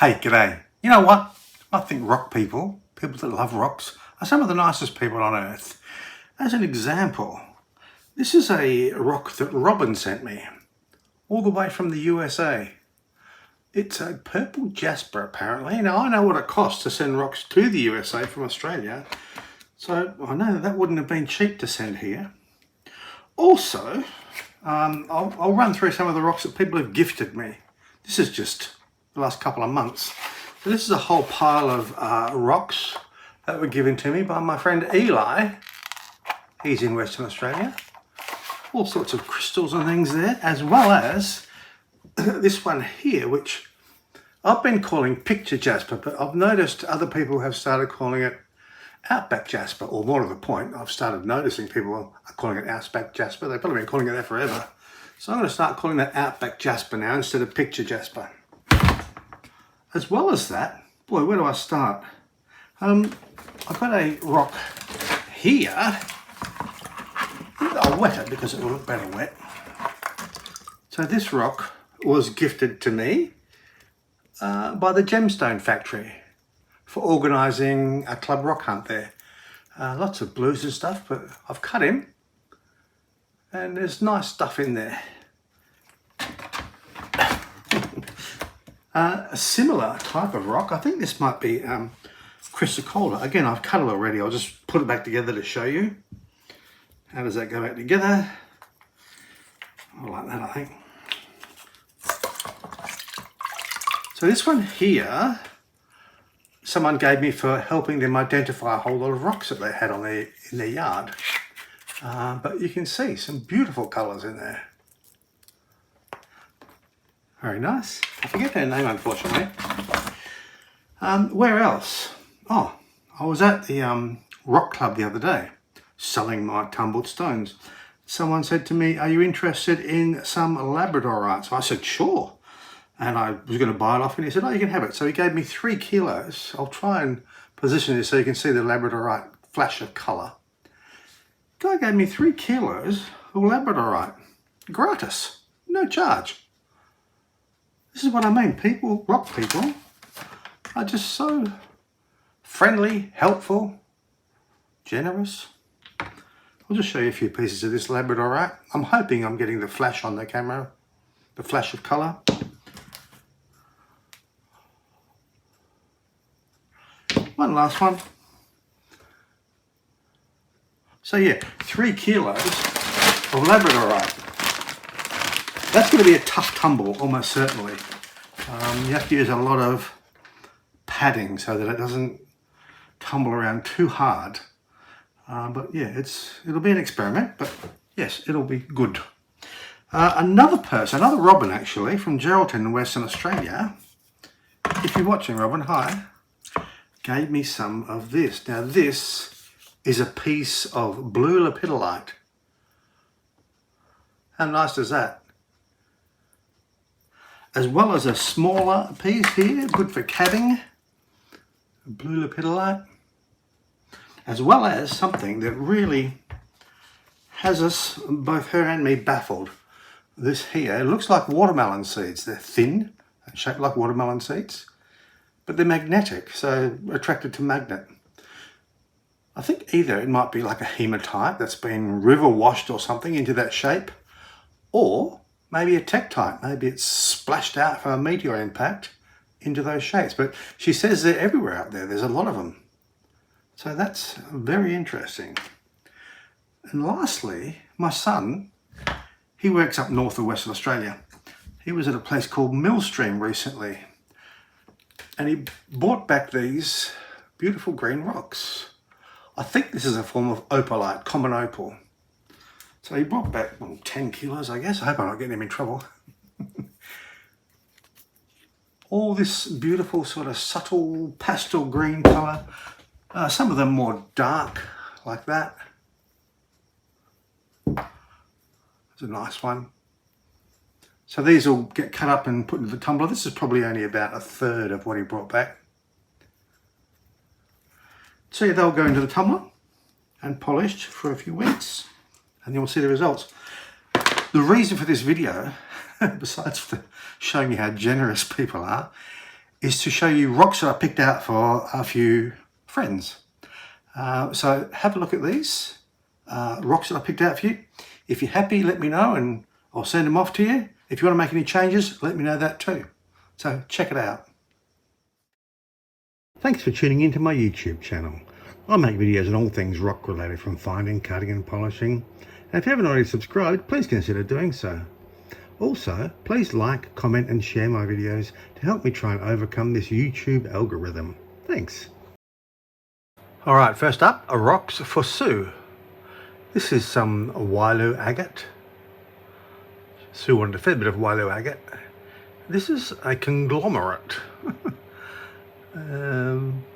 Hey, g'day. You know what? I think rock people that love rocks, are some of the nicest people on earth. As an example, this is a rock that Robin sent me, all the way from the USA. It's a purple jasper, apparently. Now, I know what it costs to send rocks to the USA from Australia, so I know that wouldn't have been cheap to send here. Also, I'll run through some of the rocks that people have gifted me. This is just the last couple of months. So this is a whole pile of rocks that were given to me by my friend Eli. He's in Western Australia. All sorts of crystals and things there, as well as this one here, which I've been calling picture jasper, but I've noticed other people have started calling it outback jasper, or more to the point, I've started noticing people are calling it outback jasper. They've probably been calling it that forever. So I'm going to start calling that outback jasper now instead of picture jasper. As well as that, boy, where do I start? I've got a rock here. I'll wet it because it will look better wet. So this rock was gifted to me by the Gemstone Factory for organising a club rock hunt there. Lots of blues and stuff, but I've cut him and there's nice stuff in there. A similar type of rock, I think this might be chrysocolla. Again, I've cut it already. I'll just put it back together to show you. How does that go back together? I like that, I think. So this one here, someone gave me for helping them identify a whole lot of rocks that they had on in their yard. But you can see some beautiful colours in there. Very nice. I forget her name, unfortunately. Where else? Oh, I was at the rock club the other day, selling my tumbled stones. Someone said to me, "Are you interested in some labradorites?" I said, "Sure." And I was going to buy it off him. He said, "Oh, you can have it." So he gave me 3 kilos. I'll try and position this so you can see the labradorite flash of colour. The guy gave me 3 kilos of labradorite, gratis, no charge. This is what I mean. People, rock people, are just so friendly, helpful, generous. I'll just show you a few pieces of this labradorite. I'm hoping I'm getting the flash on the camera, the flash of colour. One last one. So yeah, 3 kilos of labradorite. That's going to be a tough tumble, almost certainly. You have to use a lot of padding so that it doesn't tumble around too hard. But yeah, it'll be an experiment, but yes, it'll be good. Another Robin actually, from Geraldton in Western Australia, if you're watching, Robin, hi, gave me some of this. Now this is a piece of blue lepidolite. How nice is that? As well as a smaller piece here, good for cabbing, blue lepidolite, as well as something that really has us, both her and me, baffled. This here, it looks like watermelon seeds. They're thin and shaped like watermelon seeds, but they're magnetic, so attracted to magnet. I think either it might be like a hematite that's been river washed or something into that shape, or maybe a tektite. Maybe it's splashed out from a meteor impact into those shapes. But she says they're everywhere out there. There's a lot of them. So that's very interesting. And lastly, my son, he works up north of Western Australia. He was at a place called Millstream recently. And he brought back these beautiful green rocks. I think this is a form of opalite, common opal. So he brought back 10 kilos, I guess. I hope I'm not getting him in trouble. All this beautiful sort of subtle pastel green colour. Some of them more dark, like that. It's a nice one. So these will get cut up and put into the tumbler. This is probably only about 1/3 of what he brought back. So yeah, they'll go into the tumbler and polished for a few weeks. And you'll see the results. The reason for this video, besides for showing you how generous people are, is to show you rocks that I picked out for a few friends. So have a look at these rocks that I picked out for you. If you're happy, let me know and I'll send them off to you. If you want to make any changes, let me know that too. So check it out. Thanks for tuning into my YouTube channel. I make videos on all things rock related, from finding, cutting and polishing. And if you haven't already subscribed, please consider doing so. Also, please like, comment and share my videos to help me try and overcome this YouTube algorithm. Thanks. Alright, first up, rocks for Sue. This is some Wailu agate. Sue wanted a fair bit of Wailu agate. This is a conglomerate.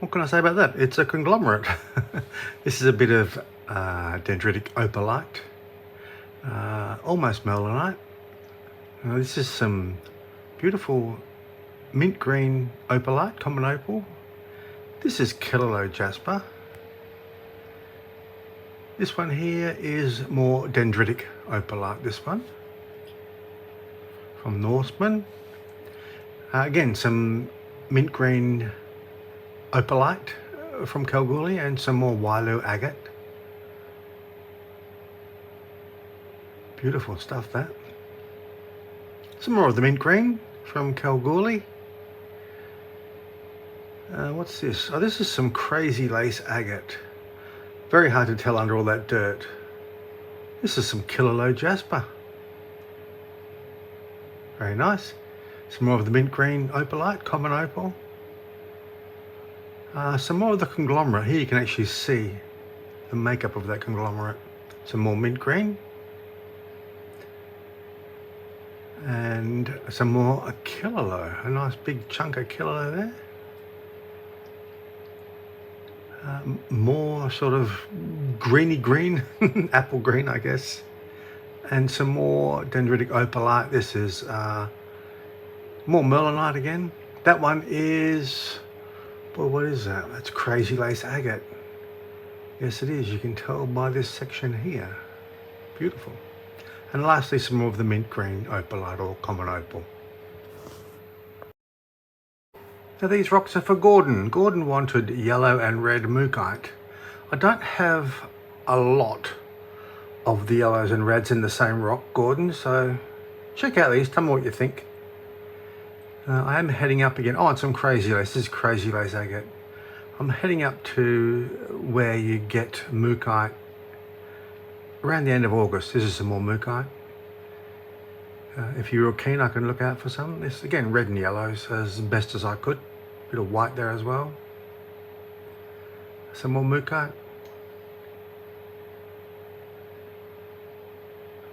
What can I say about that? It's a conglomerate. This is a bit of dendritic opalite, almost melanite. This is some beautiful mint green opalite, common opal. This is Kilolo jasper. This one here is more dendritic opalite, this one, from Norseman. Again, some mint green opalite from Kalgoorlie and some more Wailu agate. Beautiful stuff, that. Some more of the mint green from Kalgoorlie. What's this? Oh, this is some crazy lace agate. Very hard to tell under all that dirt. This is some Kilolo jasper. Very nice. Some more of the mint green opalite, common opal. Some more of the conglomerate. Here you can actually see the makeup of that conglomerate. Some more mint green. And some more Kilolo. A nice big chunk of Kilolo there. More sort of greeny green, apple green I guess. And some more dendritic opalite. This is more melanite again. That one is, boy, what is that? That's crazy lace agate. Yes it is, you can tell by this section here. Beautiful. And lastly, some more of the mint green opalite or common opal. Now these rocks are for Gordon. Gordon wanted yellow and red mookaite. I don't have a lot of the yellows and reds in the same rock, Gordon, so check out these, tell me what you think. I am heading up again. Oh, and some crazy lace. This is crazy lace agate. I'm heading up to where you get mookaite around the end of August. This is some more mookaite. If you're real keen, I can look out for some. This again, red and yellows as best as I could. Bit of white there as well. Some more mookaite.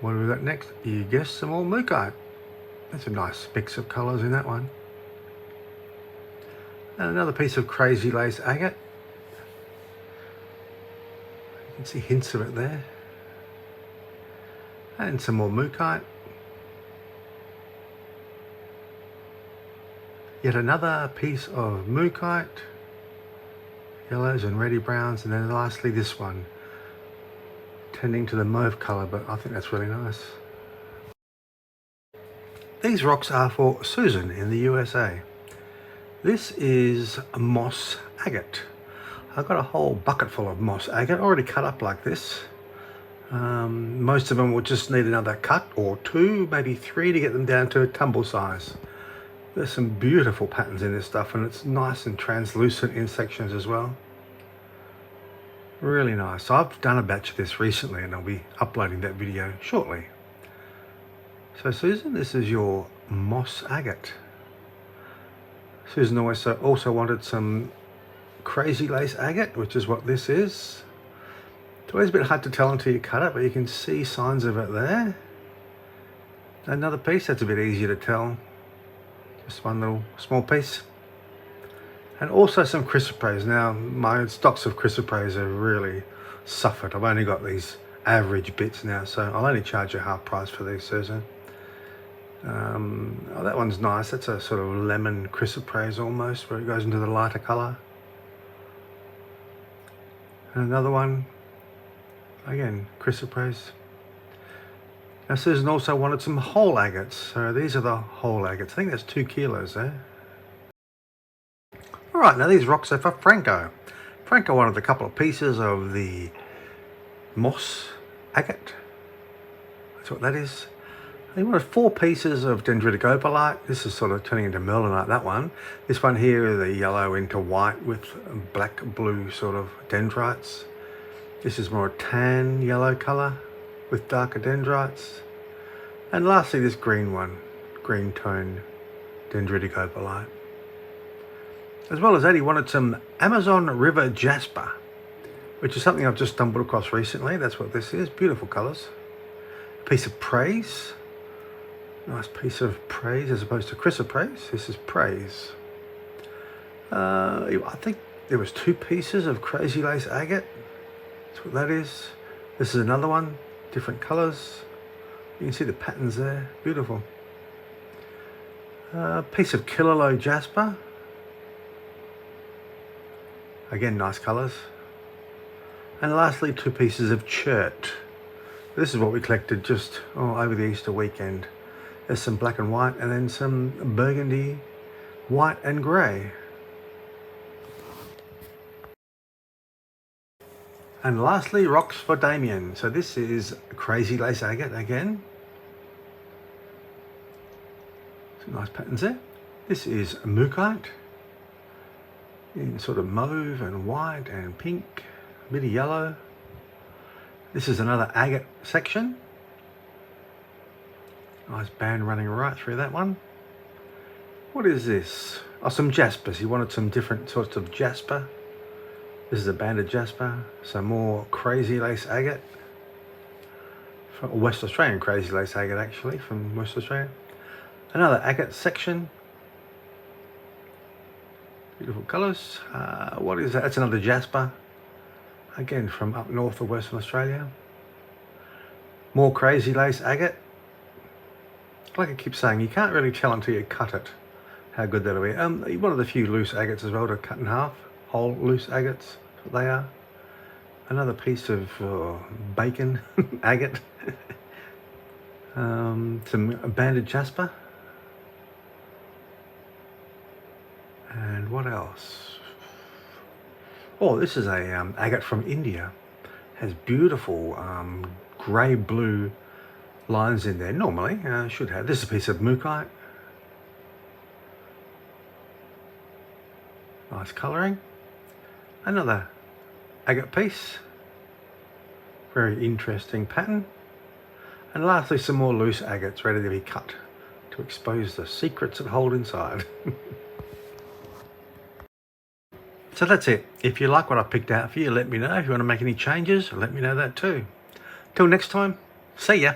What have we got next? You guessed, some more mookaite. That's a nice mix of colours in that one. And another piece of crazy lace agate. You can see hints of it there. And some more mookaite. Yet another piece of mookaite. Yellows and reddy browns, and then lastly this one. Tending to the mauve colour, but I think that's really nice. These rocks are for Susan in the USA. This is moss agate. I've got a whole bucket full of moss agate already cut up like this. Most of them will just need another cut or two, maybe three, to get them down to a tumble size. There's some beautiful patterns in this stuff, and it's nice and translucent in sections as well. Really nice. So I've done a batch of this recently and I'll be uploading that video shortly. So Susan, this is your moss agate. Susan also wanted some crazy lace agate, which is what this is. It's always a bit hard to tell until you cut it, but you can see signs of it there. Another piece that's a bit easier to tell. Just one little small piece. And also some chrysoprase. Now my stocks of chrysoprase have really suffered. I've only got these average bits now, so I'll only charge you half price for these, Susan. Oh, that one's nice. That's a sort of lemon chrysoprase almost, where it goes into the lighter colour. And another one, again, chrysoprase. Now Susan also wanted some whole agates, so these are the whole agates. I think that's 2 kilos there. Alright, now these rocks are for Franco. Franco wanted a couple of pieces of the moss agate. That's what that is. He wanted 4 pieces of dendritic opalite. This is sort of turning into merlinite, that one. This one here, the yellow into white with black blue sort of dendrites. This is more a tan yellow colour with darker dendrites. And lastly, this green one, green tone dendritic opalite. As well as that, he wanted some Amazon River jasper, which is something I've just stumbled across recently. That's what this is. Beautiful colours. A piece of praise. Nice piece of praise as opposed to chrysoprase. This is praise. I think there was 2 pieces of crazy lace agate. That's what that is. This is another one. Different colours. You can see the patterns there. Beautiful. Piece of Killaloe jasper. Again, nice colours. And lastly, 2 pieces of chert. This is what we collected just over the Easter weekend. There's some black and white, and then some burgundy, white and grey. And lastly, rocks for Damian. So this is crazy lace agate again. Some nice patterns there. This is mookaite in sort of mauve and white and pink, a bit of yellow. This is another agate section. Nice band running right through that one. What is this? Oh, some jaspers. He wanted some different sorts of jasper. This is a banded jasper. Some more crazy lace agate. From West Australian crazy lace agate, actually, from West Australia. Another agate section. Beautiful colours. What is that? That's another jasper. Again, from up north of Western Australia. More crazy lace agate. Like I keep saying, you can't really tell until you cut it how good that'll be. One of the few loose agates as well to cut in half. Whole loose agates, that's what they are. Another piece of bacon agate. Some banded jasper. And what else? Oh, this is a agate from India. Has beautiful grey blue lines in there. Normally should have. This is a piece of mookaite. Nice colouring. Another agate piece. Very interesting pattern. And lastly, some more loose agates ready to be cut to expose the secrets that hold inside. So that's it. If you like what I picked out for you, let me know. If you want to make any changes, let me know that too. Till next time, see ya.